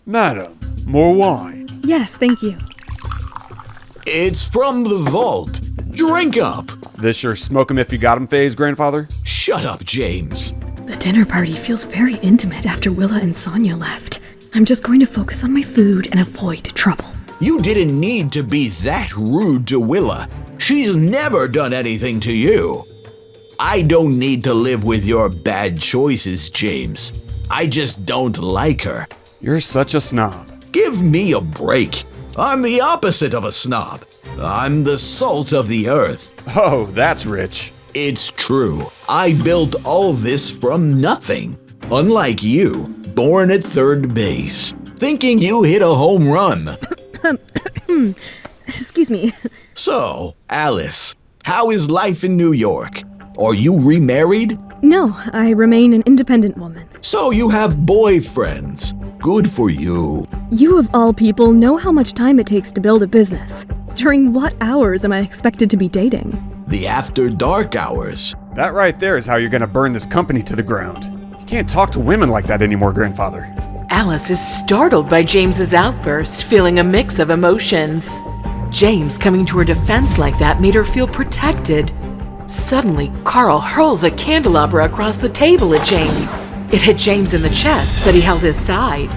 Madam, more wine. Yes, thank you. It's from the vault. Drink up. This your smoke 'em if you got 'em phase, grandfather? Shut up, James. The dinner party feels very intimate after Willa and Sonia left. I'm just going to focus on my food and avoid trouble. You didn't need to be that rude to Willa. She's never done anything to you. I don't need to live with your bad choices, James. I just don't like her. You're such a snob. Give me a break. I'm the opposite of a snob. I'm the salt of the earth. Oh, that's rich. It's true. I built all this from nothing. Unlike you, born at third base, thinking you hit a home run. Excuse me. So, Alice, how is life in New York? Are you remarried? No, I remain an independent woman. So you have boyfriends. Good for you. You of all people know how much time it takes to build a business. During what hours am I expected to be dating? The after dark hours. That right there is how you're gonna burn this company to the ground. You can't talk to women like that anymore, grandfather. Alice is startled by James's outburst, feeling a mix of emotions. James coming to her defense like that made her feel protected. Suddenly, Carl hurls a candelabra across the table at James. It hit James in the chest, but he held his side.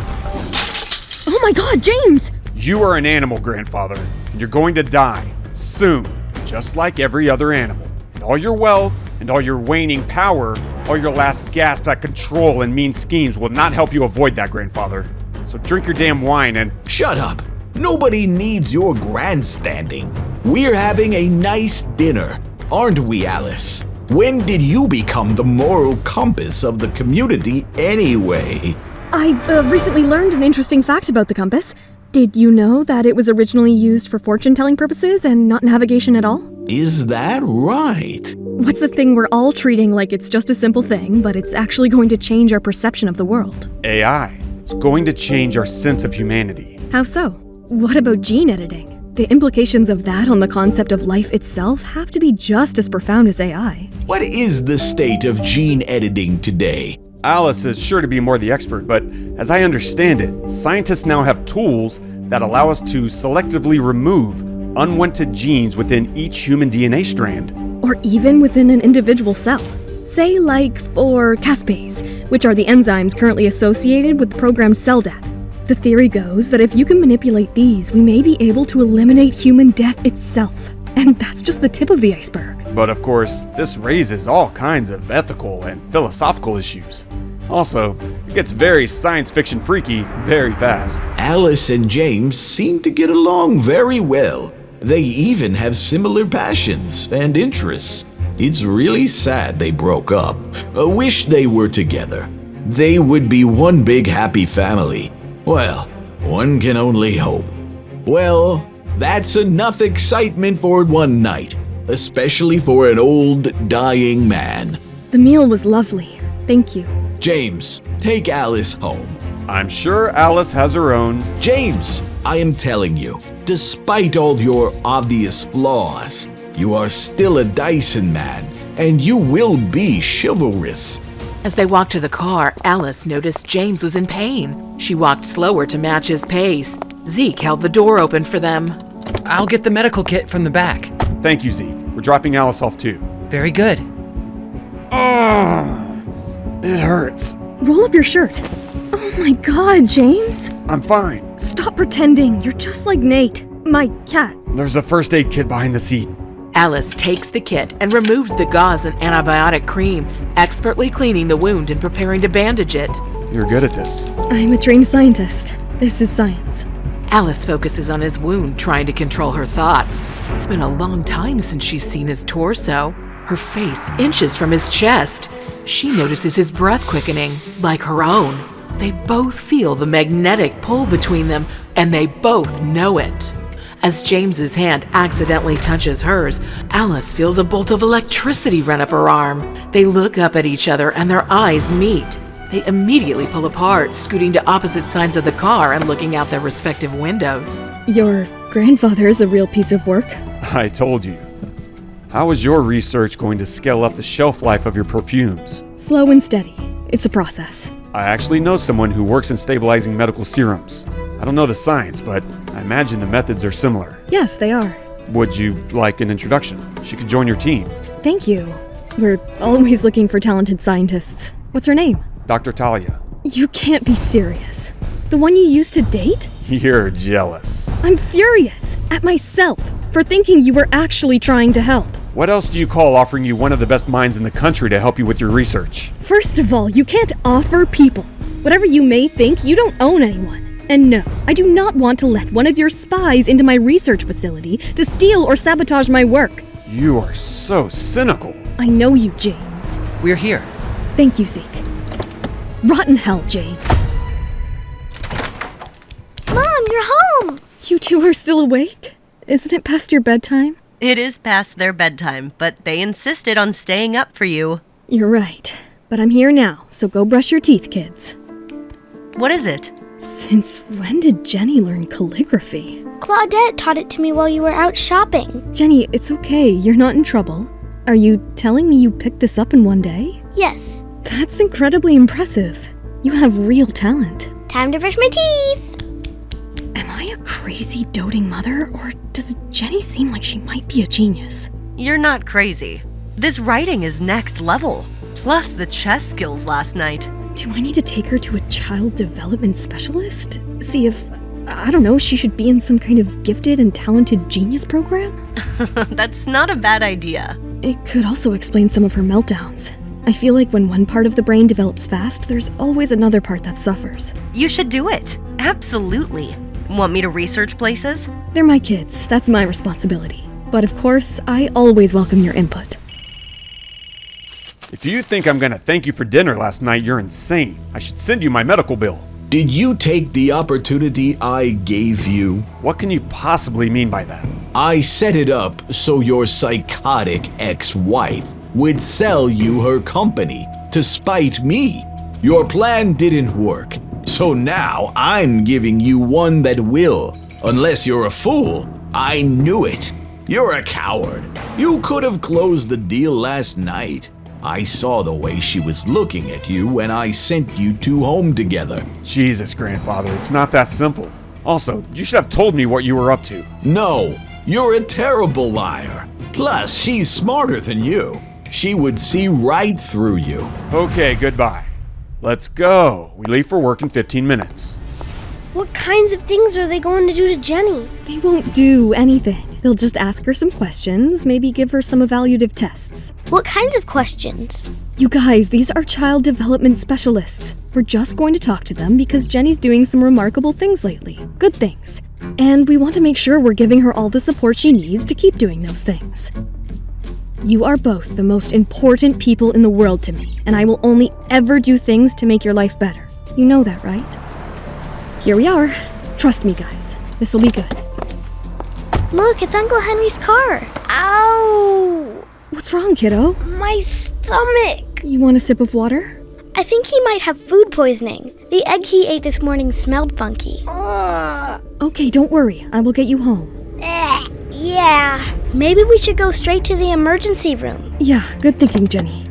Oh my God, James! You are an animal, grandfather, and you're going to die soon, just like every other animal. And all your wealth and all your waning power, all your last gasps at control and mean schemes will not help you avoid that, grandfather. So drink your damn wine and— Shut up. Nobody needs your grandstanding. We're having a nice dinner, aren't we, Alice? When did you become the moral compass of the community anyway? I recently learned an interesting fact about the compass. Did you know that it was originally used for fortune-telling purposes and not navigation at all? Is that right? What's the thing we're all treating like it's just a simple thing, but it's actually going to change our perception of the world? AI. It's going to change our sense of humanity. How so? What about gene editing? The implications of that on the concept of life itself have to be just as profound as AI. What is the state of gene editing today? Alice is sure to be more the expert, but as I understand it, scientists now have tools that allow us to selectively remove unwanted genes within each human DNA strand. Or even within an individual cell. Say like for caspase, which are the enzymes currently associated with programmed cell death. The theory goes that if you can manipulate these, we may be able to eliminate human death itself. And that's just the tip of the iceberg. But of course, this raises all kinds of ethical and philosophical issues. Also, it gets very science fiction freaky very fast. Alice and James seem to get along very well. They even have similar passions and interests. It's really sad they broke up. I wish they were together. They would be one big happy family. Well, one can only hope. Well, that's enough excitement for one night, especially for an old, dying man. The meal was lovely. Thank you. James, take Alice home. I'm sure Alice has her own. James, I am telling you, despite all your obvious flaws, you are still a Dyson man, and you will be chivalrous. As they walked to the car, Alice noticed James was in pain. She walked slower to match his pace. Zeke held the door open for them. I'll get the medical kit from the back. Thank you, Zeke. We're dropping Alice off too. Very good. It hurts. Roll up your shirt. Oh my God, James. I'm fine. Stop pretending. You're just like Nate, my cat. There's a first aid kit behind the seat. Alice takes the kit and removes the gauze and antibiotic cream, expertly cleaning the wound and preparing to bandage it. You're good at this. I'm a trained scientist. This is science. Alice focuses on his wound, trying to control her thoughts. It's been a long time since she's seen his torso. Her face inches from his chest. She notices his breath quickening, like her own. They both feel the magnetic pull between them, and they both know it. As James's hand accidentally touches hers, Alice feels a bolt of electricity run up her arm. They look up at each other and their eyes meet. They immediately pull apart, scooting to opposite sides of the car and looking out their respective windows. Your grandfather's a real piece of work. I told you. How is your research going to scale up the shelf life of your perfumes? Slow and steady. It's a process. I actually know someone who works in stabilizing medical serums. I don't know the science, but I imagine the methods are similar. Yes, they are. Would you like an introduction? She could join your team. Thank you. We're always looking for talented scientists. What's her name? Dr. Talia. You can't be serious. The one you used to date? You're jealous. I'm furious at myself for thinking you were actually trying to help. What else do you call offering you one of the best minds in the country to help you with your research? First of all, you can't offer people. Whatever you may think, you don't own anyone. And no, I do not want to let one of your spies into my research facility to steal or sabotage my work. You are so cynical. I know you, James. We're here. Thank you, Zeke. Rotten hell, James. Mom, you're home! You two are still awake? Isn't it past your bedtime? It is past their bedtime, but they insisted on staying up for you. You're right. But I'm here now, so go brush your teeth, kids. What is it? Since when did Jenny learn calligraphy? Claudette taught it to me while you were out shopping. Jenny, it's okay. You're not in trouble. Are you telling me you picked this up in one day? Yes. That's incredibly impressive. You have real talent. Time to brush my teeth! Am I a crazy doting mother, or does Jenny seem like she might be a genius? You're not crazy. This writing is next level. Plus the chess skills last night. Do I need to take her to a child development specialist? See if, I don't know, she should be in some kind of gifted and talented genius program? That's not a bad idea. It could also explain some of her meltdowns. I feel like when one part of the brain develops fast, there's always another part that suffers. You should do it. Absolutely. Want me to research places? They're my kids. That's my responsibility. But of course, I always welcome your input. If you think I'm gonna thank you for dinner last night, you're insane. I should send you my medical bill. Did you take the opportunity I gave you? What can you possibly mean by that? I set it up so your psychotic ex-wife would sell you her company to spite me. Your plan didn't work, so now I'm giving you one that will. Unless you're a fool. I knew it. You're a coward. You could have closed the deal last night. I saw the way she was looking at you when I sent you two home together. Jesus, grandfather, it's not that simple. Also, you should have told me what you were up to. No, you're a terrible liar. Plus, she's smarter than you. She would see right through you. Okay, goodbye. Let's go. We leave for work in 15 minutes. What kinds of things are they going to do to Jenny? They won't do anything. They'll just ask her some questions, maybe give her some evaluative tests. What kinds of questions? You guys, these are child development specialists. We're just going to talk to them because Jenny's doing some remarkable things lately. Good things. And we want to make sure we're giving her all the support she needs to keep doing those things. You are both the most important people in the world to me, and I will only ever do things to make your life better. You know that, right? Here we are. Trust me, guys. This will be good. Look, it's Uncle Henry's car. Ow! What's wrong, kiddo? My stomach! You want a sip of water? I think he might have food poisoning. The egg he ate this morning smelled funky. Okay, don't worry. I will get you home. Yeah. Maybe we should go straight to the emergency room. Yeah, good thinking, Jenny.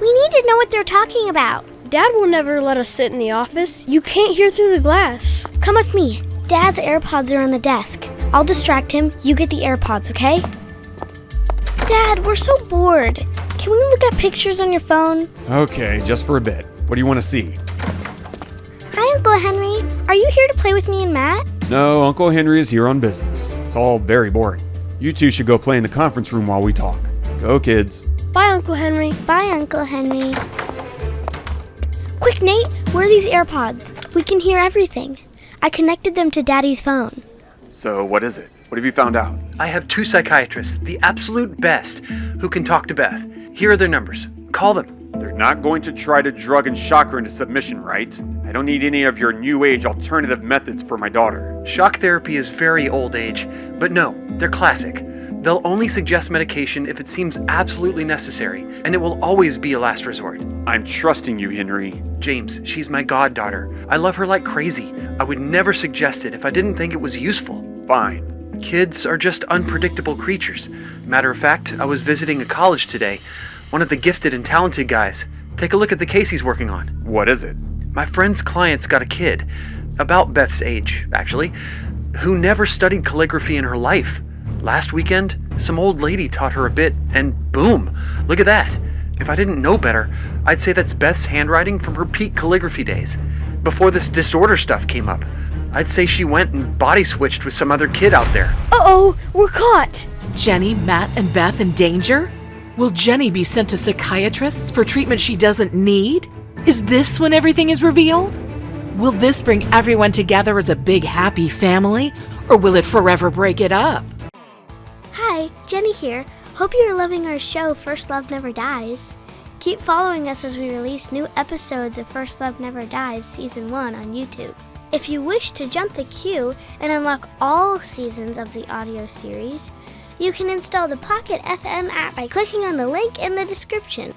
We need to know what they're talking about. Dad will never let us sit in the office. You can't hear through the glass. Come with me. Dad's AirPods are on the desk. I'll distract him. You get the AirPods, okay? Dad, we're so bored. Can we look at pictures on your phone? Okay, just for a bit. What do you want to see? Hi, Uncle Henry. Are you here to play with me and Matt? No, Uncle Henry is here on business. It's all very boring. You two should go play in the conference room while we talk. Go, kids. Bye, Uncle Henry. Bye, Uncle Henry. Quick, Nate, where are these AirPods? We can hear everything. I connected them to Daddy's phone. So, what is it? What have you found out? I have 2 psychiatrists, the absolute best, who can talk to Beth. Here are their numbers. Call them. They're not going to try to drug and shock her into submission, right? I don't need any of your new age alternative methods for my daughter. Shock therapy is very old age, but no, they're classic. They'll only suggest medication if it seems absolutely necessary, and it will always be a last resort. I'm trusting you, Henry. James, she's my goddaughter. I love her like crazy. I would never suggest it if I didn't think it was useful. Fine. Kids are just unpredictable creatures. Matter of fact, I was visiting a college today. One of the gifted and talented guys. Take a look at the case he's working on. What is it? My friend's client's got a kid, about Beth's age, actually, who never studied calligraphy in her life. Last weekend, some old lady taught her a bit, and boom, look at that. If I didn't know better, I'd say that's Beth's handwriting from her peak calligraphy days, before this disorder stuff came up. I'd say she went and body switched with some other kid out there. Uh-oh, we're caught! Jenny, Matt, and Beth in danger? Will Jenny be sent to psychiatrists for treatment she doesn't need? Is this when everything is revealed? Will this bring everyone together as a big happy family, or will it forever break it up? Hi, Jenny here. Hope you're loving our show, First Love Never Dies. Keep following us as we release new episodes of First Love Never Dies Season 1 on YouTube. If you wish to jump the queue and unlock all seasons of the audio series, you can install the Pocket FM app by clicking on the link in the description.